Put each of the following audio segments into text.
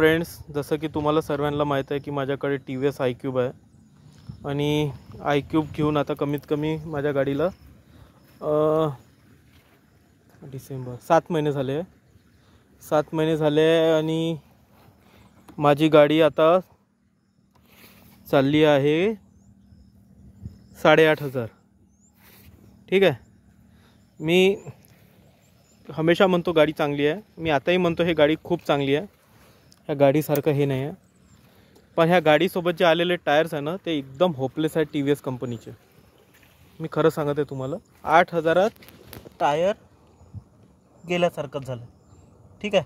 Friends, जसं की तुम्हाला सर्वांना माहीत आहे की माझ्याकडे T V S I cube आहे आणि आय क्यूब घेऊन आता कमीत कमी माझ्या गाडीला डिसेंबर 7 महिने झाले. 7 महिने झाले आणि माझी गाडी आता चालली आहे 8,500. ठीक आहे. मी हमेशा म्हणतो गाडी चांगली आहे. मी आताही म्हणतो हे गाडी खूप चांगली आहे. ह्या गाडीसारखं हे नाही आहे. पण ह्या गाडीसोबत जे आलेले टायर्स आहे ना, ते एकदम होपलेस आहे टी व्ही एस कंपनीचे. मी खरं सांगत आहे तुम्हाला. 8,000त टायर गेल्यासारखंच झालं. ठीक आहे.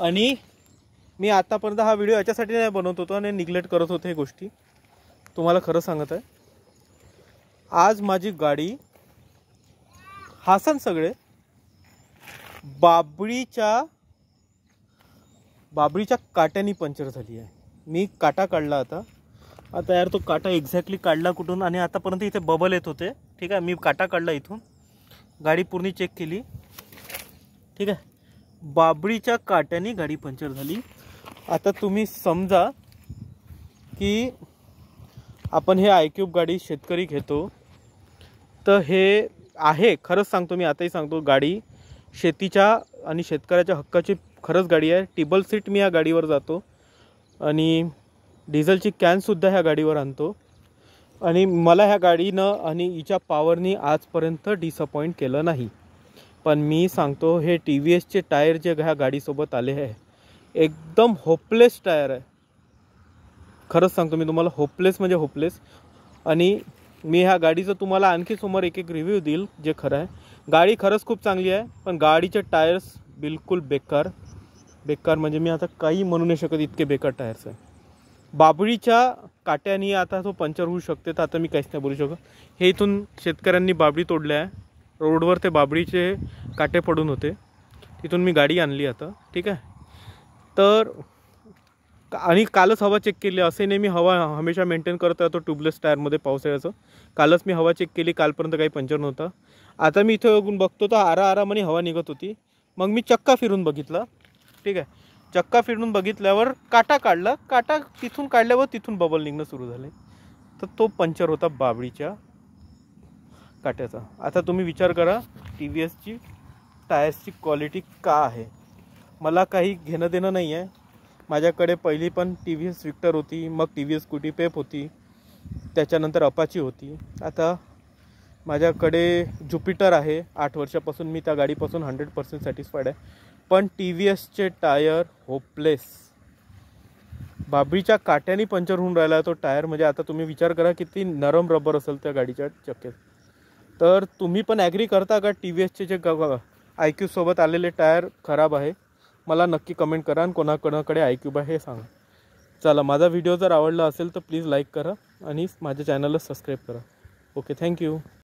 आणि मी आतापर्यंत हा व्हिडिओ याच्यासाठी नाही बनवत होतो आणि निग्लेक्ट करत होतो हे गोष्टी. तुम्हाला खरं सांगत आहे, आज माझी गाडी हासन सगळे बाबळीच्या काट्याने पंक्चर झाली आहे. मी काटा काढला आता यार तो काटा एक्झॅक्टली काढला कुठून आणि आतापर्यंत इथे बबल येत होते. ठीक आहे. मी काटा काढला इथून, गाडी पूर्ण चेक केली. ठीक आहे. बाबळीच्या काट्याने गाडी पंक्चर झाली. आता तुम्ही समजा की आपण हे आय क्यूब गाडी शेतकरी घेतो तर हे आहे, खरंच सांगतो मी आताही सांगतो, गाडी शेतीच्या आणि शेतकऱ्याच्या हक्काची खरंच गाडी आहे. टेबल सीट मी या गाडीवर जातो आणि डिझेलची कॅनसुद्धा ह्या गाडीवर आणतो आणि मला ह्या गाडीनं आणि हिच्या पॉवरनी आजपर्यंत डिसअपॉइंट केलं नाही. पण मी सांगतो हे टी व्ही एसचे टायर जे ह्या गाडीसोबत आले आहे एकदम होपलेस टायर आहे. खरंच सांगतो मी तुम्हाला, होपलेस म्हणजे होपलेस. आणि मी ह्या गाडीचं तुम्हाला आणखी समोर एक रिव्ह्यू देईल जे खरं आहे. गाडी खरंच खूप चांगली आहे, पण गाडीचे टायर्स बिलकुल बेकार म्हणजे मी आता काही म्हणू नाही शकत, इतके बेकार टायर्स आहे. बाबळीच्या काट्याने आता तो पंक्चर होऊ शकते, तर आता मी काहीच नाही बोलू शकत. हे इथून शेतकऱ्यांनी बाबळी तोडल्या आहे. रोडवर ते बाबळीचे काटे पडून होते, तिथून मी गाडी आणली आता. ठीक आहे. तर आणि कालच हवा चेक केली. असे नाही मी हवा हमेशा मेंटेन करत राहतो ट्यूबलेस टायरमध्ये पावसाळ्याचं. कालच मी हवा चेक केली, कालपर्यंत काही पंक्चर नव्हता. आता मी इथं येऊन बघतो तर आरामाने हवा निघत होती. मग मी चक्का फिरून बघितला. ठीक आहे. चक्का फिरून बघितल्यावर काटा काढला. काटा तिथून काढल्यावर तिथून बबल निघणं सुरू झाले. तर तो पंक्चर होता बाबळीच्या काट्याचा. आता तुम्ही विचार करा टी व्ही एसची टायर्सची क्वालिटी का आहे. मला काही घेणं देणं नाही आहे. माझ्याकडे पहिली पण टी व्ही एस विक्टर होती, मग T V S Scooty Pep होती, त्याच्यानंतर अपाची होती. आता माझ्याकडे ज्युपिटर आहे. 8 वर्षापासून मी त्या गाडीपासून 100% सॅटिस्फाईड आहे. पण टी व्ही एसचे टायर होपलेस. बाबळीच्या काट्याने पंक्चर होऊन राहिला तो टायर. म्हणजे आता तुम्ही विचार करा किती नरम रबर असेल त्या गाडीच्या चक्क्यात. तर तुम्ही पण ॲग्री करता का टी व्ही एसचे जे आय क्यूबसोबत आलेले टायर खराब आहे? मला नक्की कमेंट करा आणि कोणाकोणाकडे आय क्यूब आहे हे सांगा. चला, माझा व्हिडिओ जर आवडला असेल तर प्लीज लाईक करा आणि माझ्या चॅनलला सबस्क्राईब करा. Okay, thank you.